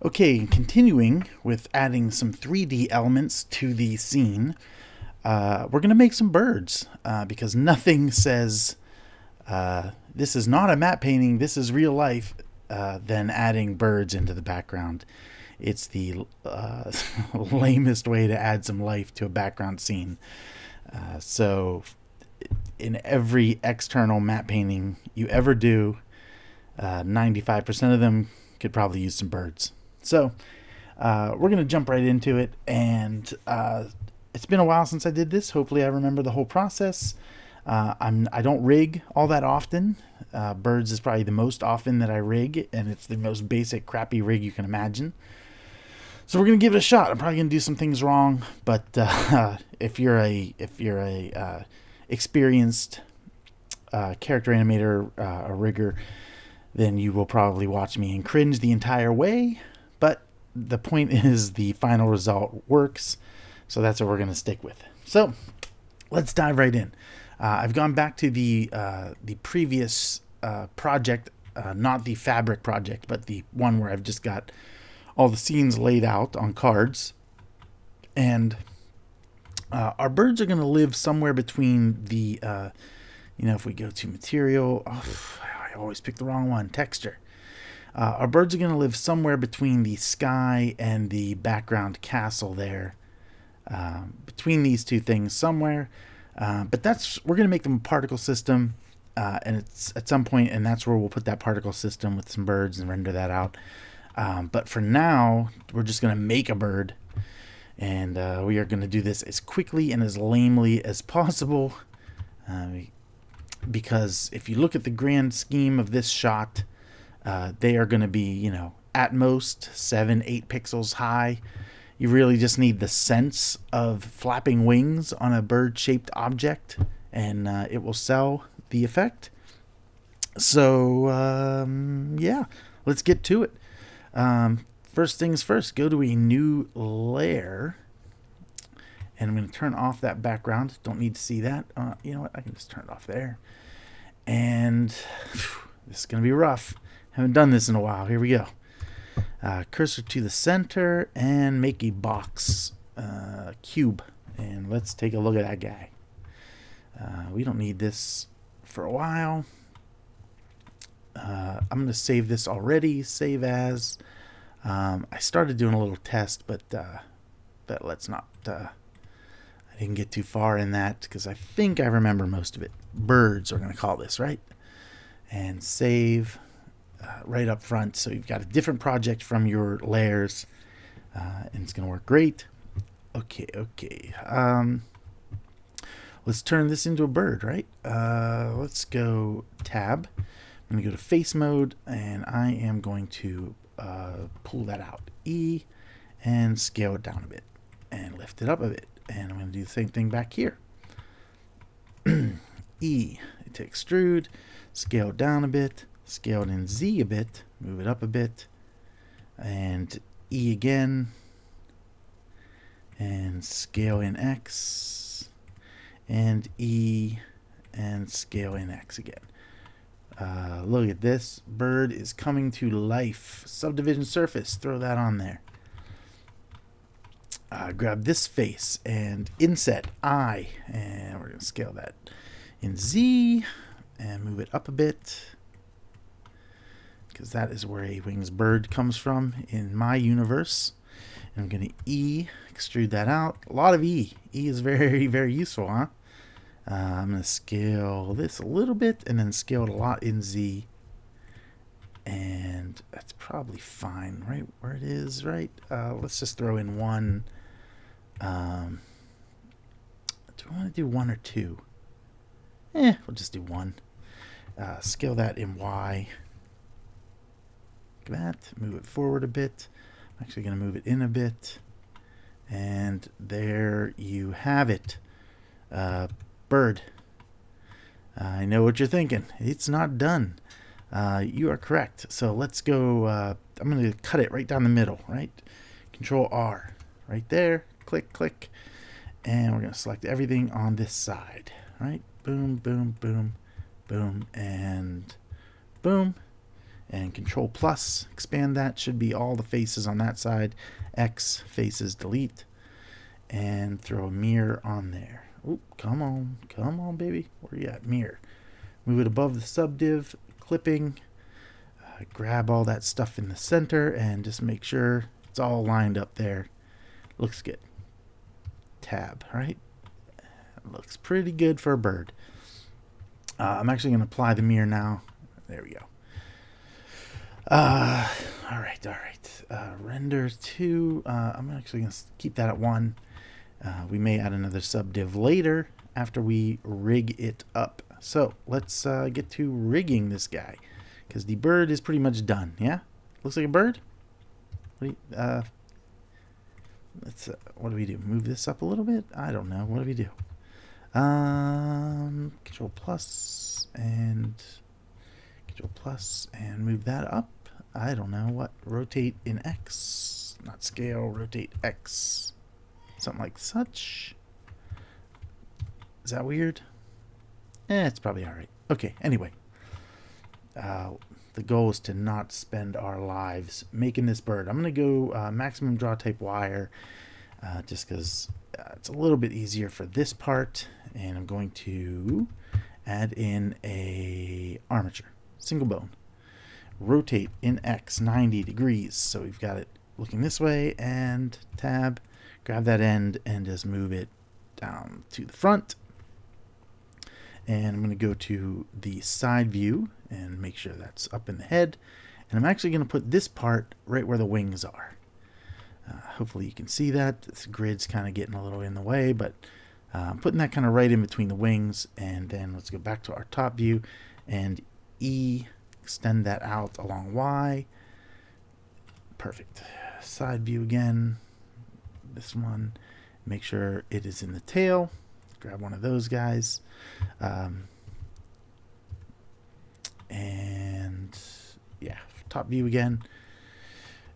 Okay, and continuing with adding some 3D elements to the scene, we're going to make some birds because nothing says this is not a matte painting, this is real life, than adding birds into the background. It's the lamest way to add some life to a background scene. So, in every external matte painting you ever do, 95% of them could probably use some birds. So we're going to jump right into it. And it's been a while since I did this. Hopefully I remember the whole process. I don't rig all that often. Birds is probably the most often that I rig, and it's the most basic crappy rig you can imagine. So we're gonna give it a shot. I'm probably gonna do some things wrong, but if you're a experienced character animator, a rigger, then you will probably watch me and cringe the entire way. But the point is the final result works, so that's what we're going to stick with. So let's dive right in. I've gone back to the previous project, not the fabric project, but the one where I've just got all the scenes laid out on cards. And our birds are going to live somewhere between the, if we go to material, I always pick the wrong one, texture. Our birds are going to live somewhere between the sky and the background castle there. Between these two things somewhere. But we're going to make them a particle system. And it's at some point, and that's where we'll put that particle system with some birds and render that out. But for now, we're just going to make a bird. And we are going to do this as quickly and as lamely as possible. Because if you look at the grand scheme of this shot, they are going to be, at most 7-8 pixels high. You really just need the sense of flapping wings on a bird-shaped object, and it will sell the effect. So, yeah, let's get to it. First things first, go to a new layer, and I'm going to turn off that background. Don't need to see that. You know what? I can just turn it off there. And this is going to be rough. Haven't done this in a while. Here we go. Cursor to the center and make a box cube. And let's take a look at that guy. We don't need this for a while. I'm going to save this already. Save as. I started doing a little test, but let's not. I didn't get too far in that because I think I remember most of it. Birds, we're going to call this, right? And save. Right up front, so you've got a different project from your layers, and it's going to work great. Okay. Let's turn this into a bird, right? Let's go tab. I'm going to go to face mode, and I am going to pull that out. E, and scale it down a bit, and lift it up a bit. And I'm going to do the same thing back here. E, to extrude, scale it down a bit. Scale it in Z a bit, move it up a bit, and E again, and scale in X, and E, and scale in X again. Look at this, bird is coming to life. Subdivision surface, throw that on there. Grab this face and inset I, and we're going to scale that in Z, and move it up a bit. Because that is where a wings bird comes from in my universe. And I'm going to E, extrude that out. A lot of E. E is very, very useful, huh? I'm going to scale this a little bit and then scale it a lot in Z. And that's probably fine right where it is, right? Let's just throw in one. Do we want to do one or two? We'll just do one. Scale that in Y. That, move it forward a bit. I'm actually going to move it in a bit, and there you have it. Bird. I know what you're thinking. It's not done. You are correct. So let's go. I'm going to cut it right down the middle, right? Control R right there. Click, click, and we're going to select everything on this side, right? Boom, boom, boom, boom, and boom. And Control plus, expand that, should be all the faces on that side. X, faces, delete. And throw a mirror on there. Oh, come on, baby. Where you at? Mirror. Move it above the subdiv, clipping. Grab all that stuff in the center and just make sure it's all lined up there. Looks good. Tab, right? Looks pretty good for a bird. I'm actually going to apply the mirror now. There we go. All right. Render 2. I'm actually going to keep that at 1. We may add another subdiv later after we rig it up. So let's get to rigging this guy, because the bird is pretty much done. Yeah, looks like a bird. What do we do? Move this up a little bit? I don't know. What do we do? Control plus and move that up. I don't know what. Rotate in X, not scale. Rotate X, something like such. Is that weird? It's probably all right. Okay. Anyway, the goal is to not spend our lives making this bird. I'm going to go maximum draw type wire, just because it's a little bit easier for this part. And I'm going to add in a armature, single bone. Rotate in X 90 degrees. So we've got it looking this way, and tab, grab that end and just move it down to the front. And I'm going to go to the side view and make sure that's up in the head. And I'm actually going to put this part right where the wings are. Hopefully you can see that. This grid's kind of getting a little in the way, but I'm putting that kind of right in between the wings. And then let's go back to our top view and E, extend that out along Y. Perfect. Side view again. This one, make sure it is in the tail. Grab one of those guys. And yeah, top view again.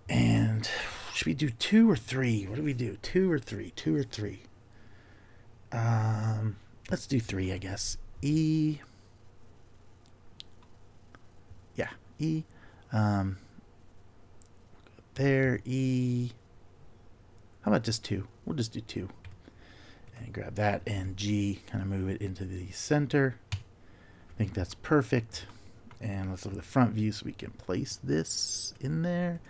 And should we do 2 or 3? What do we do? 2 or 3? 2 or 3? Let's do 3, I guess. E. Yeah, E. There, E. How about just 2? We'll just do 2. And grab that and G, kind of move it into the center. I think that's perfect. And let's look at the front view so we can place this in there.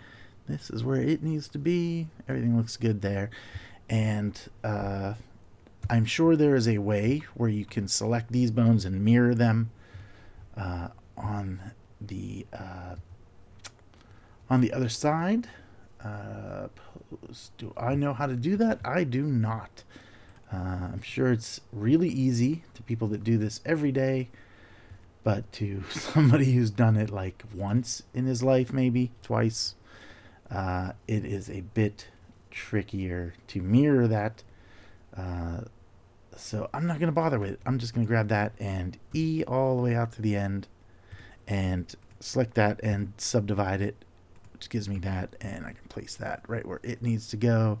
This is where it needs to be. Everything looks good there. And I'm sure there is a way where you can select these bones and mirror them on the other side. Do I know how to do that? I do not. I'm sure it's really easy to people that do this every day, but to somebody who's done it like once in his life, maybe twice, it is a bit trickier to mirror that. So I'm not going to bother with it. I'm just going to grab that and E all the way out to the end and select that and subdivide it, which gives me that, and I can place that right where it needs to go.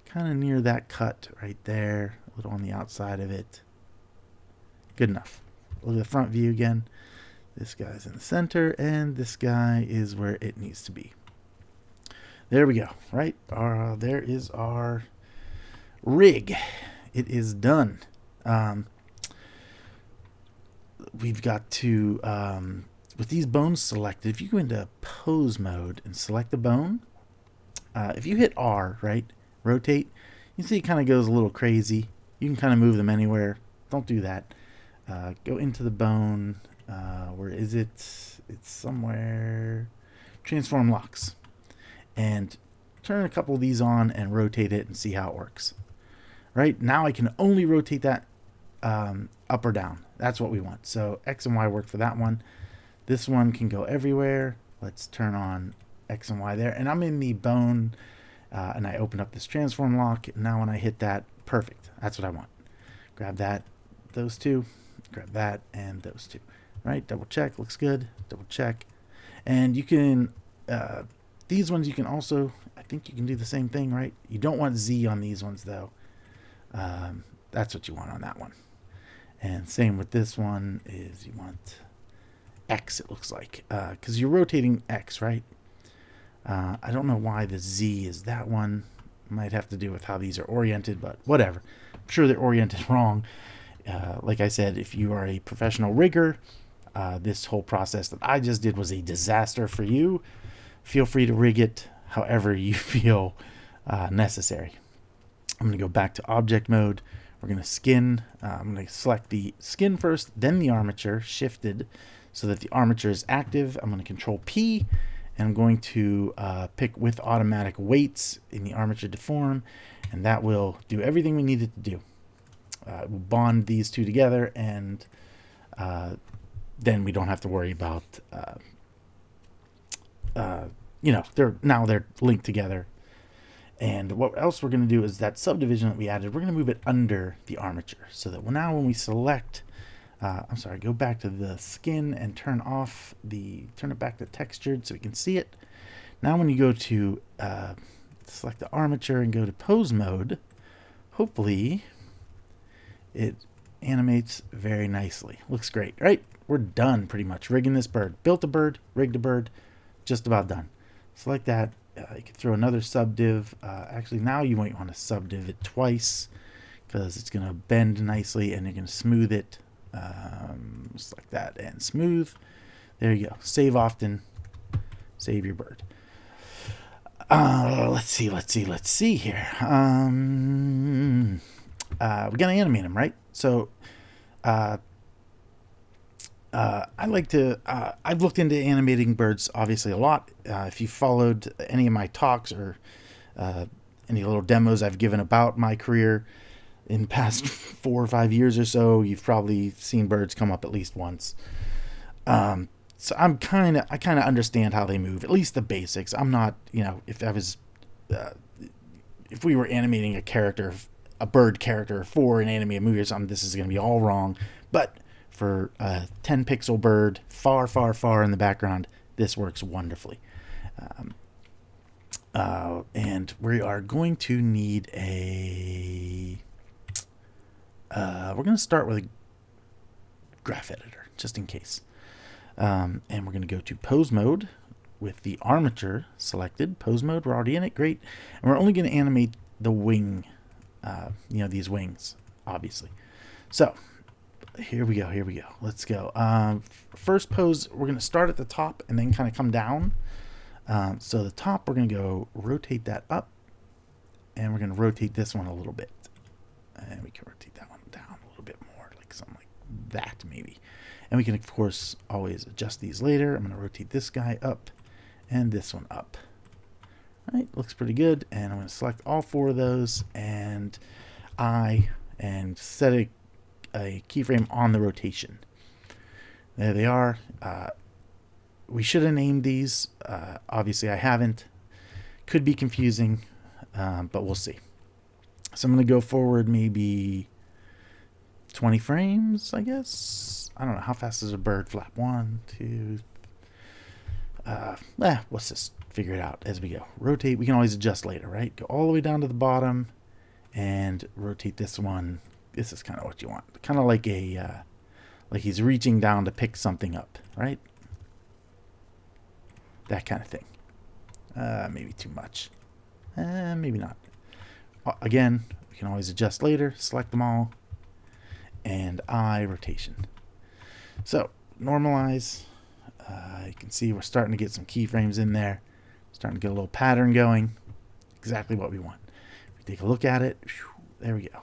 Kind of near that cut right there, a little on the outside of it. Good enough. Look at the front view again. This guy's in the center, and this guy is where it needs to be. There we go, right? There is our rig. It is done. We've got to, with these bones selected, if you go into pose mode and select the bone, if you hit R, right, rotate, you see it kind of goes a little crazy. You can kind of move them anywhere. Don't do that. Go into the bone. Where is it? It's somewhere. Transform locks. And turn a couple of these on and rotate it and see how it works. Right now I can only rotate that up or down. That's what we want. So X and Y work for that one. This one can go everywhere. Let's turn on X and Y there. And I'm in the bone. And I open up this transform lock. Now when I hit that, perfect. That's what I want. Grab that, those two, grab that, and those two. Right, double check, looks good. Double check. And you can, these ones you can also, I think you can do the same thing, right? You don't want Z on these ones though. That's what you want on that one. And same with this one is you want X, it looks like, because you're rotating X, right? I don't know why the Z is that one. Might have to do with how these are oriented, but whatever. I'm sure they're oriented wrong. Like I said, if you are a professional rigger, this whole process that I just did was a disaster for you. Feel free to rig it however you feel necessary. I'm going to go back to object mode. We're going to skin. I'm going to select the skin first, then the armature, shifted so that the armature is active. I'm going to control P, and I'm going to pick with automatic weights in the armature deform, and that will do everything we need it to do. We'll bond these two together, and then we don't have to worry about, they're linked together. And what else we're going to do is that subdivision that we added, we're going to move it under the armature so that now when we select, go back to the skin and turn it back to textured so we can see it. Now when you go to select the armature and go to pose mode, hopefully it animates very nicely. Looks great, right? We're done pretty much rigging this bird. Built a bird, rigged a bird, just about done. Select that. You can throw another subdiv. Actually, now you might want to subdiv it twice because it's going to bend nicely, and you're going to smooth it just like that and smooth. There you go. Save often. Save your bird. Let's see here. We got to animate him, right? So I've looked into animating birds obviously a lot. If you followed any of my talks or any little demos I've given about my career in the past 4 or 5 years or so, you've probably seen birds come up at least once. So I kind of understand how they move, at least the basics. I'm not, if we were animating a bird character for an animated movie or something, this is going to be all wrong. But for a 10 pixel bird far, far, far in the background, this works wonderfully. And we are going to need we're going to start with a graph editor, just in case. And we're going to go to pose mode with the armature selected. Pose mode, we're already in it, great. And we're only going to animate the wing, these wings, obviously. So here we go. Let's go. First pose, we're going to start at the top and then kind of come down. So the top, we're going to go rotate that up, and we're going to rotate this one a little bit. And we can rotate that one down a little bit more, like something like that maybe. And we can, of course, always adjust these later. I'm going to rotate this guy up and this one up. All right, looks pretty good. And I'm going to select all 4 of those and set a keyframe on the rotation. There they are. We should have named these. Obviously, I haven't. Could be confusing, but we'll see. So I'm going to go forward maybe 20 frames, I guess. I don't know. How fast does a bird flap? 1, 2. Let's just figure it out as we go. Rotate. We can always adjust later, right? Go all the way down to the bottom and rotate this one. This is kind of what you want. Kind of like like he's reaching down to pick something up, right? That kind of thing. Maybe too much. Maybe not. Again, we can always adjust later. Select them all. And rotation. So, normalize. You can see we're starting to get some keyframes in there. Starting to get a little pattern going. Exactly what we want. If we take a look at it, there we go.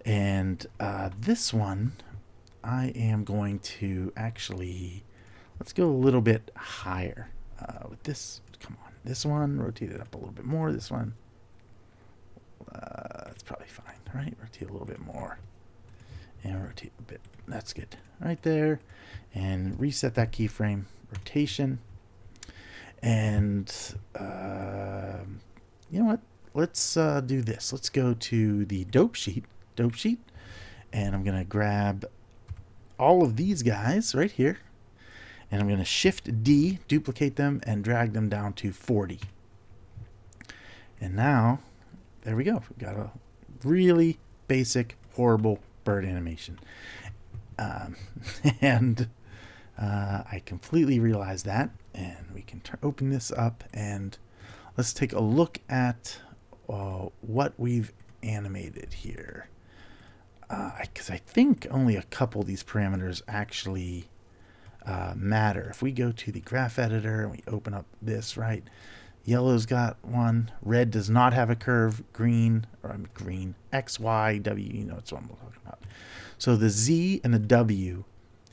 And this one, I am going to actually, let's go a little bit higher with this. Come on, this one, rotate it up a little bit more. This one, that's probably fine, right? Rotate a little bit more. And rotate a bit. That's good. Right there. And reset that keyframe. Rotation. And you know what? Let's do this. Let's go to the dope sheet. And I'm going to grab all of these guys right here. And I'm going to Shift D, duplicate them, and drag them down to 40. And now, there we go. We've got a really basic, horrible bird animation. And I completely realize that, and we can open this up and let's take a look at what we've animated here. Because I think only a couple of these parameters actually matter. If we go to the graph editor and we open up this, right, yellow's got one, red does not have a curve, green, X, Y, W, you know, it's what I'm talking about. So the Z and the W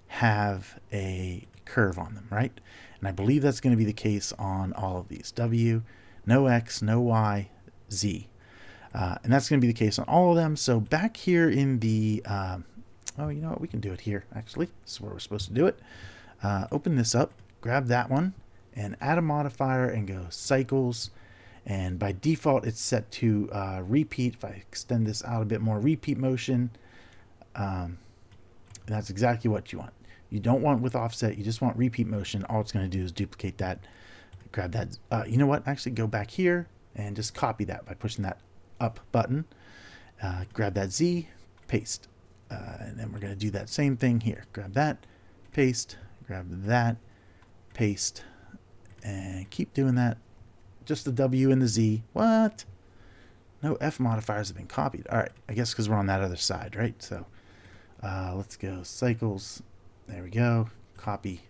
have a curve on them, right? And I believe that's going to be the case on all of these. W, no X, no Y, Z. And that's going to be the case on all of them. So back here in the, oh, you know what? We can do it here, actually. This is where we're supposed to do it. Open this up, grab that one, and add a modifier and go cycles. And by default, it's set to repeat. If I extend this out a bit more, repeat motion, that's exactly what you want. You don't want with offset, you just want repeat motion. All it's going to do is duplicate that, grab that. You know what? Actually, go back here and just copy that by pushing that up button. Grab that Z, paste. And then we're going to do that same thing here. Grab that, paste, grab that, paste, and keep doing that. Just the W and the Z. What? No F modifiers have been copied. All right, I guess because we're on that other side, right? So let's go cycles. There we go. Copy,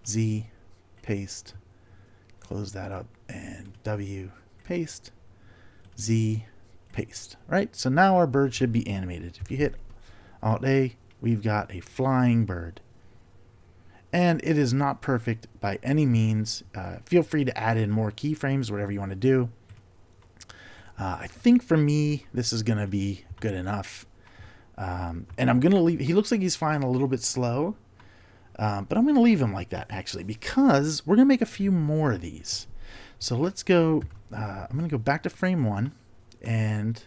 Z, paste, close that up, and W, paste, Z, paste. Right? So now our bird should be animated. If you hit Alt A, we've got a flying bird. And it is not perfect by any means. Feel free to add in more keyframes, whatever you want to do. I think for me, this is going to be good enough. And I'm going to leave. He looks like he's flying a little bit slow. But I'm going to leave him like that, actually, because we're going to make a few more of these. So let's go. I'm going to go back to frame 1. And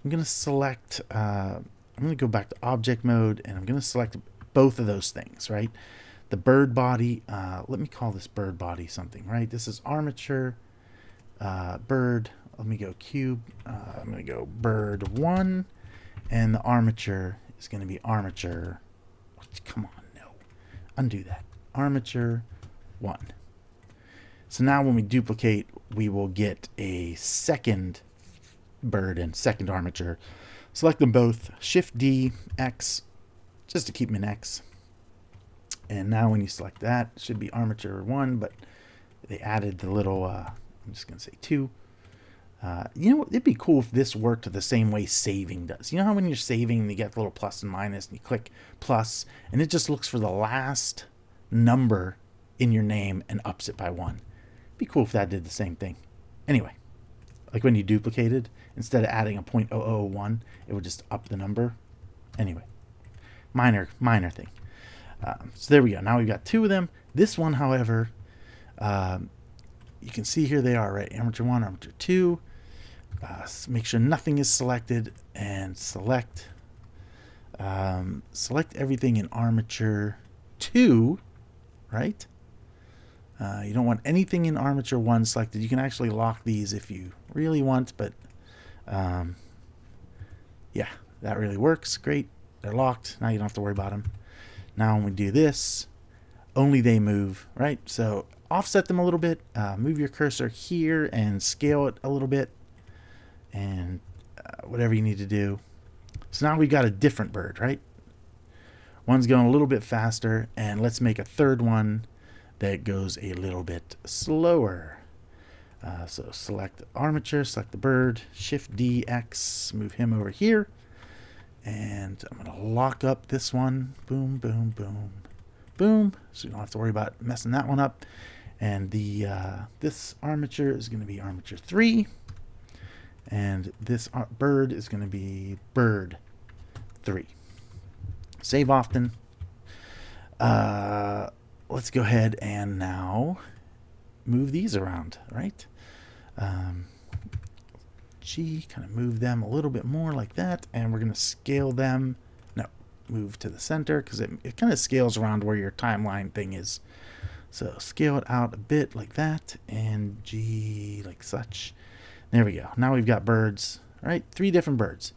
I'm going to select. I'm going to go back to object mode. And I'm going to select both of those things, right? The bird body, let me call this bird body something, right? This is armature, bird, let me go cube, I'm going to go bird 1, and the armature is going to be armature, come on, no, undo that, armature 1. So now when we duplicate, we will get a second bird and second armature. Select them both, Shift D, X, just to keep them in X. And now when you select that, it should be armature 1, but they added the little, I'm just going to say 2. You know, it'd be cool if this worked the same way saving does. You know how when you're saving, you get the little plus and minus, and you click plus, and it just looks for the last number in your name and ups it by 1. It'd be cool if that did the same thing. Anyway, like when you duplicated, instead of adding a 0.001, it would just up the number. Anyway, minor thing. So there we go. Now we've got 2 of them. This one, however, you can see here they are, right? Armature 1, armature 2. Make sure nothing is selected and select everything in armature 2, right? You don't want anything in armature 1 selected. You can actually lock these if you really want, but yeah, that really works. Great. They're locked. Now you don't have to worry about them. Now when we do this, only they move, right? So offset them a little bit, move your cursor here and scale it a little bit, and whatever you need to do. So now we've got a different bird, right? One's going a little bit faster, and let's make a third one that goes a little bit slower. So select armature, select the bird, Shift D, X, move him over here. And I'm going to lock up this one. Boom, boom, boom, boom. So you don't have to worry about messing that one up. And the this armature is going to be armature 3. And this bird is going to be bird 3. Save often. Let's go ahead and now move these around, right? G, kind of move them a little bit more like that, and we're going to scale them. No, move to the center because it kind of scales around where your timeline thing is. So scale it out a bit like that, and G like such. There we go. Now we've got birds, right? 3 different birds.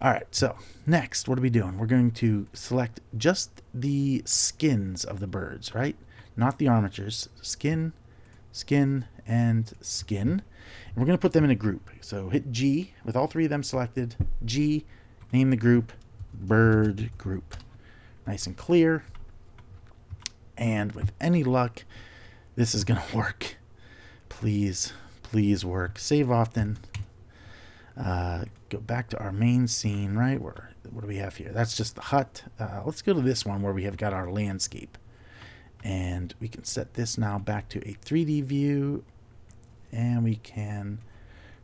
All right, so next, what are we doing? We're going to select just the skins of the birds, right? Not the armatures. Skin, skin, and skin. And we're going to put them in a group. So hit G with all three of them selected. G, name the group, bird group. Nice and clear. And with any luck, this is going to work. Please, please work. Save often. Go back to our main scene, right? What do we have here? That's just the hut. Let's go to this one where we have got our landscape. And we can set this now back to a 3D view. And we can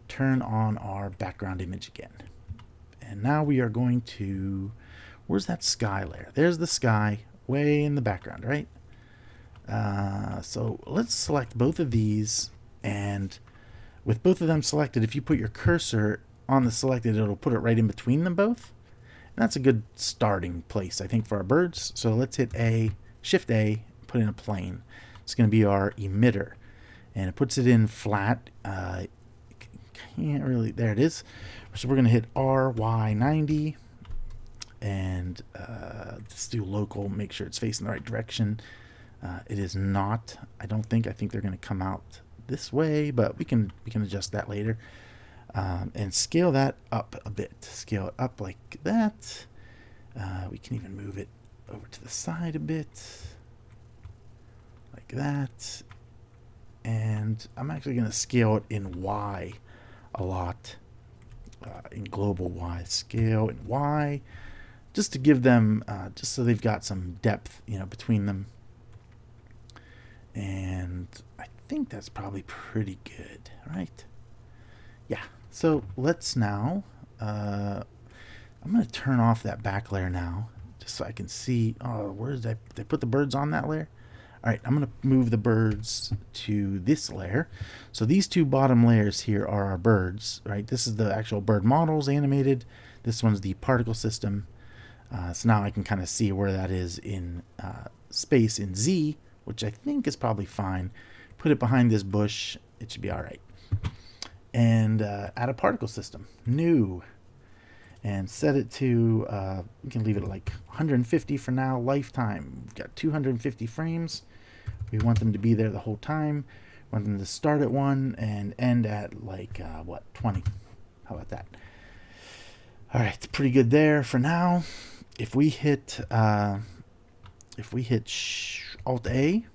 turn on our background image again. And now we are going to... Where's that sky layer? There's the sky way in the background, right? So let's select both of these, and with both of them selected, if you put your cursor on the selected, it'll put it right in between them both. And that's a good starting place, I think, for our birds. So let's hit A, Shift A, put in a plane. It's going to be our emitter, and it puts it in flat. Can't really, there it is. So we're going to hit RY90, and let's do local, make sure it's facing the right direction. It is not, I think they're going to come out this way, but we can adjust that later. And scale that up a bit. Scale it up like that. We can even move it over to the side a bit, like that. And I'm actually going to scale it in Y a lot, in global Y. Scale in Y, just to give them, just so they've got some depth, between them. And I think that's probably pretty good, right? Yeah. So let's now, I'm going to turn off that back layer now, just so I can see, where did they put the birds on that layer? All right, I'm going to move the birds to this layer. So these two bottom layers here are our birds, right? This is the actual bird models animated. This one's the particle system. So now I can kind of see where that is in space in Z, which I think is probably fine. Put it behind this bush. It should be all right. And add a particle system, new, and set it to, we can leave it at like 150 for now, lifetime. We've got 250 frames. We want them to be there the whole time. We want them to start at 1 and end at like, 20. How about that? All right, pretty good there for now. If we hit Alt A,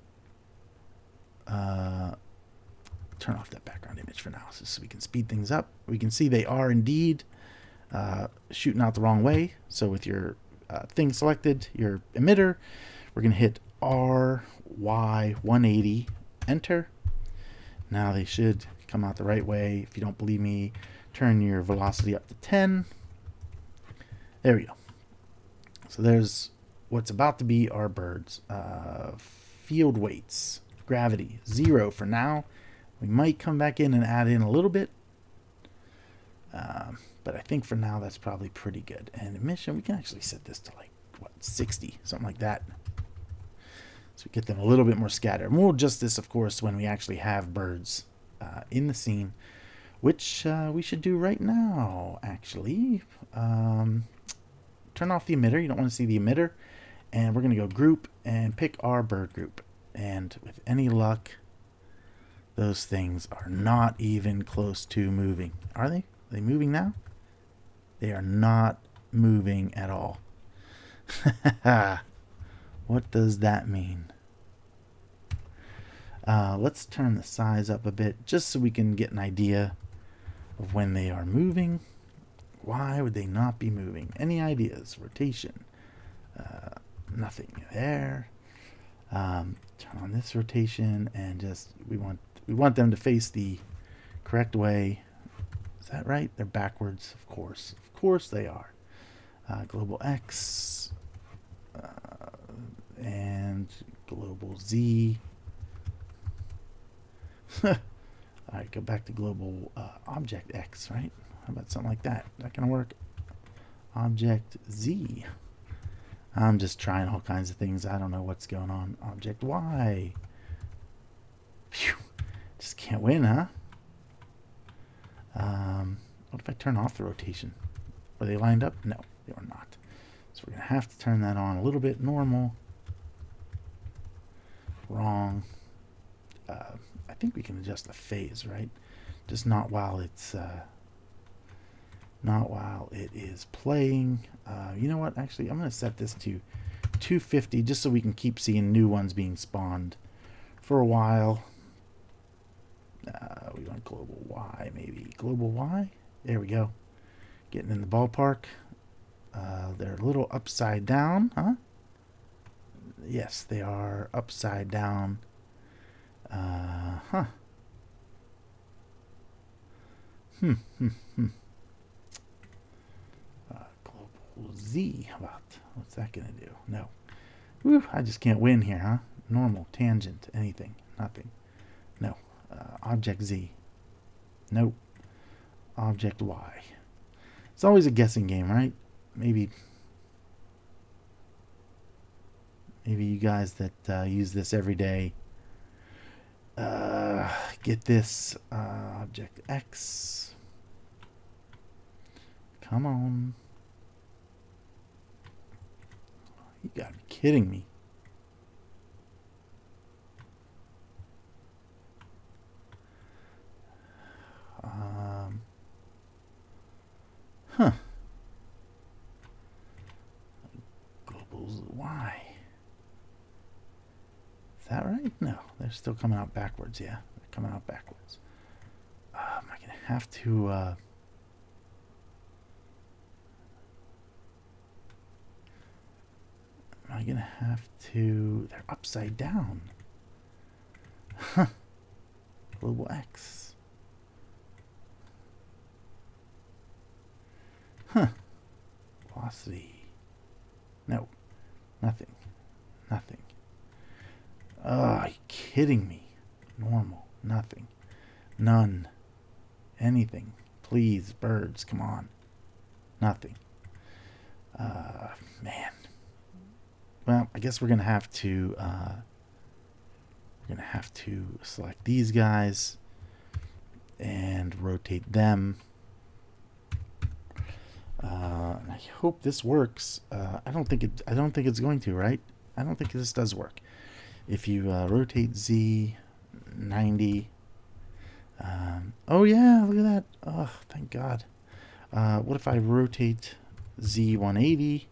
turn off that background image for now, so we can speed things up. We can see they are indeed shooting out the wrong way. So with your thing selected, your emitter, we're going to hit RY180, enter. Now they should come out the right way. If you don't believe me, turn your velocity up to 10. There we go. So there's what's about to be our birds. Field weights, gravity, 0 for now. We might come back in and add in a little bit. But I think for now that's probably pretty good. And emission, we can actually set this to like, 60, something like that. So we get them a little bit more scattered. And we'll adjust this, of course, when we actually have birds in the scene, which we should do right now, actually. Turn off the emitter. You don't want to see the emitter. And we're going to go group and pick our bird group. And with any luck, those things are not even close to moving. Are they? Are they moving now? They are not moving at all. What does that mean? Let's turn the size up a bit just so we can get an idea of when they are moving. Why would they not be moving? Any ideas? Rotation. Nothing there. Turn on this rotation and just we want them to face the correct way. Is that right? They're backwards, of course. Of course they are. Global X and global Z. All right, go back to global object X, right? How about something like that? Is that gonna work? Object Z. I'm just trying all kinds of things. I don't know what's going on. Object Y. Phew. Just can't win, huh? What if I turn off the rotation? Were they lined up? No, they were not. So we're going to have to turn that on a little bit. Normal. Wrong. I think we can adjust the phase, right? Just not while it's not while it is playing. You know what? Actually, I'm going to set this to 250 just so we can keep seeing new ones being spawned for a while. We want global Y, maybe. Global Y? There we go. Getting in the ballpark. They're a little upside down, huh? Yes, they are upside down. Huh. Global Z. How about? What's that gonna do? No. Whew, I just can't win here, huh? Normal, tangent, anything, nothing. No. Object Z. Nope. Object Y. It's always a guessing game, right? Maybe you guys that use this every day get this. Object X. Come on. You gotta be kidding me. Huh. Global Y. Is that right? No, they're still coming out backwards. Yeah, they're coming out backwards. Am I gonna have to? Am I gonna have to? They're upside down. Huh. Global X. Huh. Velocity. No. Nothing. Nothing. Oh, are you kidding me? Normal. Nothing. None. Anything. Please, birds, come on. Nothing. Man. Well, I guess we're gonna have to select these guys and rotate them. And I hope this works. I don't think it's going to, right? I don't think this does work. If you rotate Z 90. Oh yeah, look at that. Oh, thank God. What if I rotate Z 180?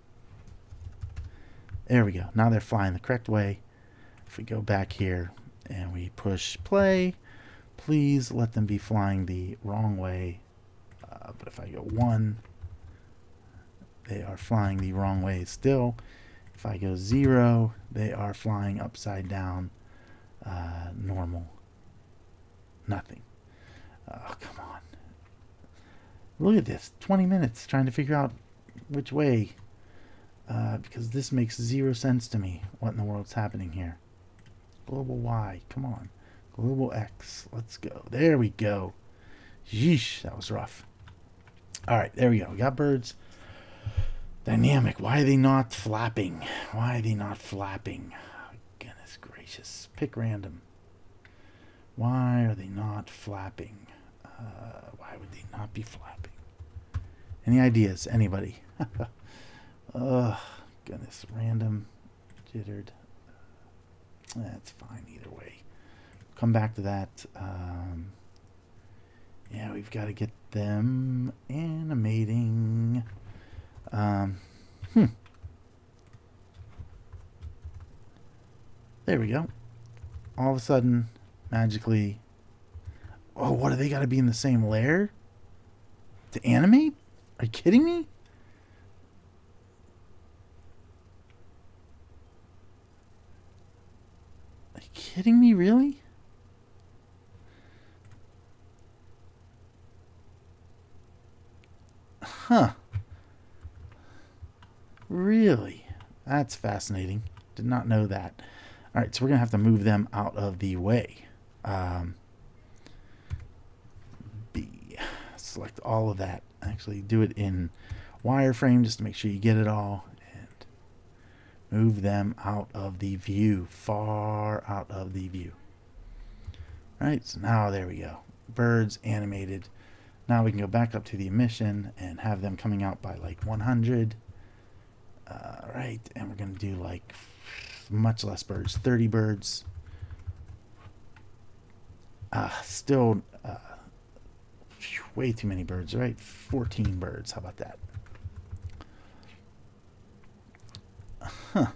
There we go. Now they're flying the correct way. If we go back here and we push play, please let them be flying the wrong way. But if I go 1, they are flying the wrong way still. If I go 0, they are flying upside down. Normal. Nothing. Oh, come on. Look at this. 20 minutes trying to figure out which way. Because this makes 0 sense to me. What in the world's happening here? Global Y. Come on. Global X. Let's go. There we go. Yeesh. That was rough. Alright, there we go. We got birds. Dynamic. Why are they not flapping? Why are they not flapping? Oh, goodness gracious. Pick random. Why are they not flapping? Why would they not be flapping? Any ideas? Anybody? Goodness. Random. Jittered. That's fine either way. Come back to that. Yeah, we've got to get them animating. There we go. All of a sudden, magically. Oh, what, do they got to be in the same layer to animate? Are you kidding me? Are you kidding me, really? Huh. Really? That's fascinating. Did not know that. All right, so we're going to have to move them out of the way. B. Select all of that. Actually, do it in wireframe just to make sure you get it all. And move them out of the view. Far out of the view. All right, so now there we go. Birds animated. Now we can go back up to the emission and have them coming out by like 100. Right, and we're going to do like much less birds, 30 birds. Still way too many birds, right? 14 birds. How about that? Huh.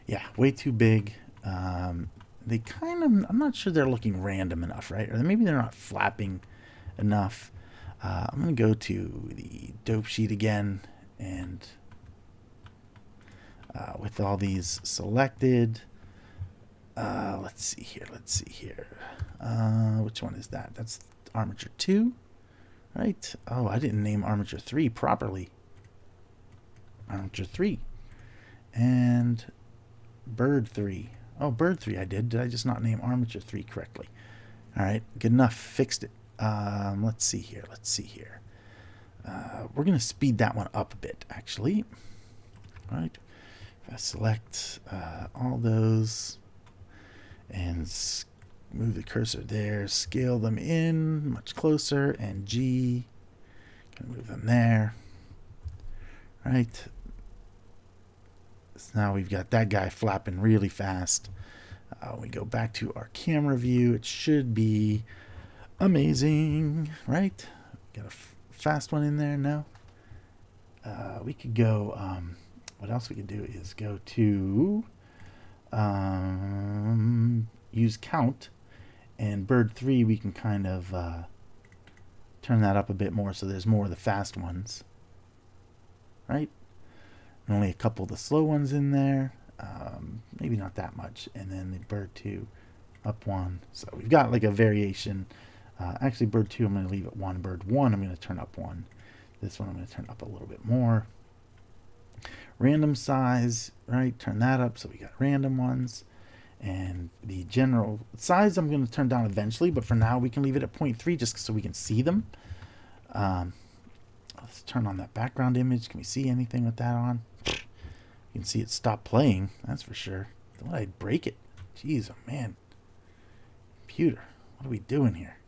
Yeah, way too big. They kind of, I'm not sure they're looking random enough, right? Or maybe they're not flapping enough. I'm going to go to the dope sheet again, and with all these selected, let's see here. Which one is that? That's armature 2, right? Oh, I didn't name armature 3 properly. Armature 3. And bird 3. Oh, bird 3 I did. Did I just not name armature 3 correctly? All right, good enough. Fixed it. Let's see here. We're going to speed that one up a bit, actually. All right. If I select all those and move the cursor there, scale them in much closer, and G, can move them there. Right. So now we've got that guy flapping really fast. We go back to our camera view. It should be amazing, right? Got a fast one in there now. We could go, what else we could do is go to use count, and bird 3 we can kind of turn that up a bit more so there's more of the fast ones, right? And only a couple of the slow ones in there, maybe not that much, and then the bird 2 up 1. So we've got like a variation. Actually, bird 2 I'm going to leave at 1. Bird 1 I'm going to turn up 1. This one I'm going to turn up a little bit more. Random size, right? Turn that up so we got random ones. And the general size I'm going to turn down eventually, but for now we can leave it at 0.3 just so we can see them. Let's turn on that background image. Can we see anything with that on? You can see it stop playing, that's for sure. Thought I'd break it. Jeez, oh man. Computer, what are we doing here?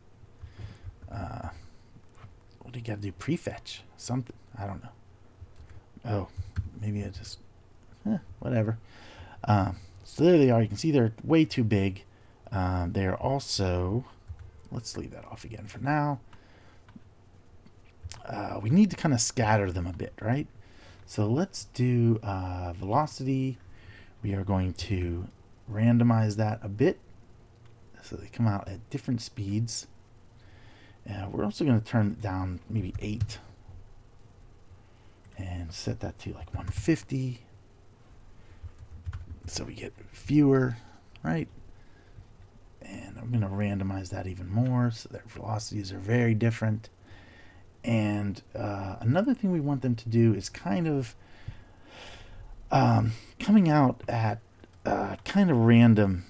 What do you got to do? Prefetch something? I don't know. Oh, maybe I just whatever. So there they are. You can see they're way too big. They're also, let's leave that off again for now. We need to kind of scatter them a bit, right? So let's do velocity. We are going to randomize that a bit so they come out at different speeds. We're also going to turn it down maybe 8 and set that to like 150 so we get fewer, right? And I'm going to randomize that even more so their velocities are very different. And another thing we want them to do is kind of coming out at kind of random.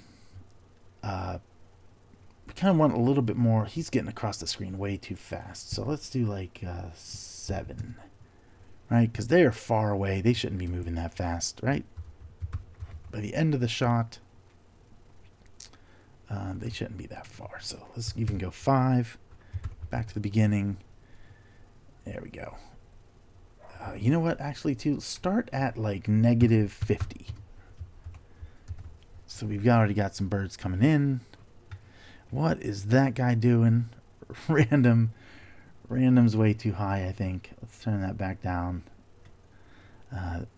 We kind of want a little bit more. He's getting across the screen way too fast. So let's do like 7, right? Because they are far away. They shouldn't be moving that fast, right? By the end of the shot, they shouldn't be that far. So let's even go 5. Back to the beginning. There we go. You know what? Actually, too, start at like -50. So we've already got some birds coming in. What is that guy doing? Random's way too high, I think. Let's turn that back down.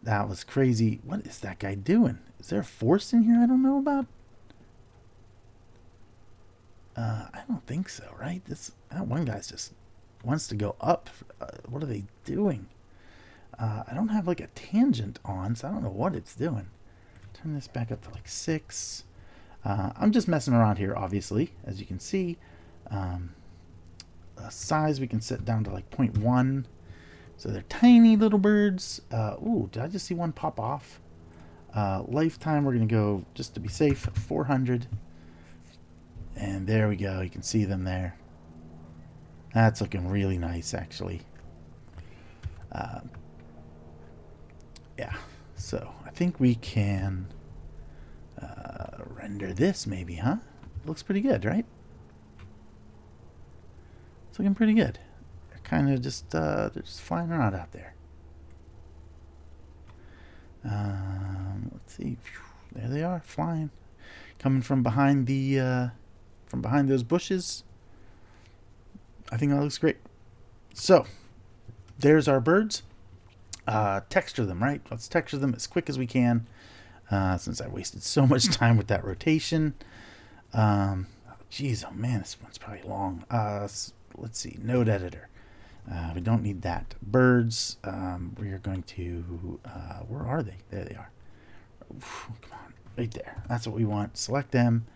That was crazy. What is that guy doing? Is there a force in here I don't know about? I don't think so, right? That one guy's just wants to go up. What are they doing? I don't have like a tangent on, so I don't know what it's doing. Turn this back up to like 6. I'm just messing around here, obviously, as you can see. Size we can set down to like 0.1. So they're tiny little birds. Ooh, did I just see one pop off? Lifetime, we're going to go, just to be safe, 400. And there we go. You can see them there. That's looking really nice, actually. Yeah, so I think we can render this maybe, huh? Looks pretty good, right? It's looking pretty good. They're kind of just they're just flying around out there. Let's see. There they are, flying, coming from behind those bushes. I think that looks great. So there's our birds. Texture them, right? Let's texture them as quick as we can, since I wasted so much time with that rotation. Geez, oh man, this one's probably long. Let's see, node editor. We don't need that. Birds, we are going to, where are they? There they are. Come on, right there. That's what we want. Select them,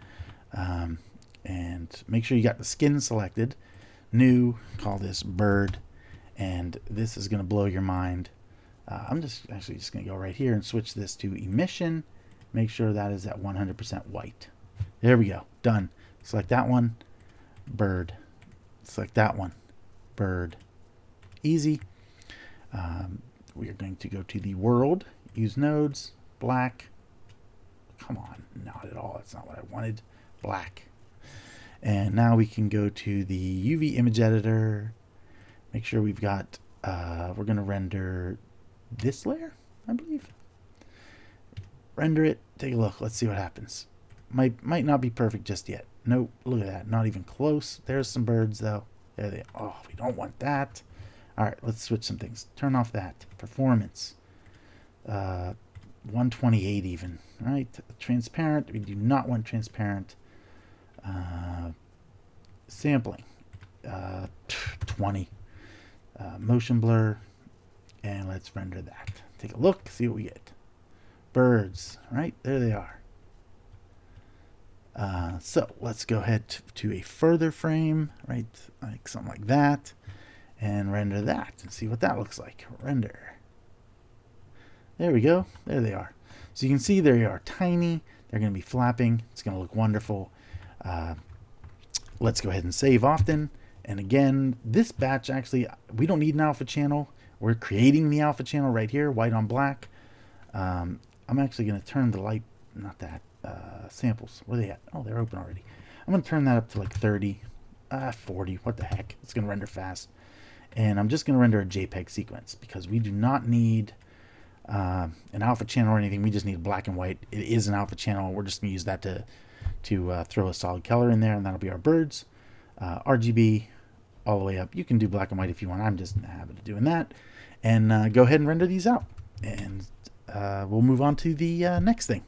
and make sure you got the skin selected. New, call this bird, and this is going to blow your mind. I'm just going to go right here and switch this to emission. Make sure that is at 100% white. There we go. Done. Select that one, bird. Select that one, bird. Easy. We are going to go to the world, use nodes, black. Come on, not at all. That's not what I wanted. Black. And now we can go to the UV image editor. Make sure we've got, we're going to render this layer, I believe. Render it. Take a look. Let's see what happens. Might not be perfect just yet. Nope. Look at that. Not even close. There's some birds though. There they are. Oh, we don't want that. All right, let's switch some things. Turn off that. Performance. 128 even. Right? Transparent. We do not want transparent. Sampling. 20. Motion blur. And let's render that. Take a look. See what we get. Birds. Right? There they are. So let's go ahead to a further frame, right? Like something like that, and render that and see what that looks like. Render. There we go. There they are. So you can see they are tiny. They're going to be flapping. It's going to look wonderful. Let's go ahead and save often. And again, this batch actually, we don't need an alpha channel. We're creating the alpha channel right here, white on black. I'm actually going to turn the light, not that. Samples, where are they at? Oh, they're open already. I'm going to turn that up to like 30, 40, what the heck. It's going to render fast. And I'm just going to render a JPEG sequence because we do not need an alpha channel or anything. We just need black and white. It is an alpha channel. We're just going to use that to throw a solid color in there, and that'll be our birds. RGB all the way up. You can do black and white if you want. I'm just in the habit of doing that. And go ahead and render these out. And we'll move on to the next thing.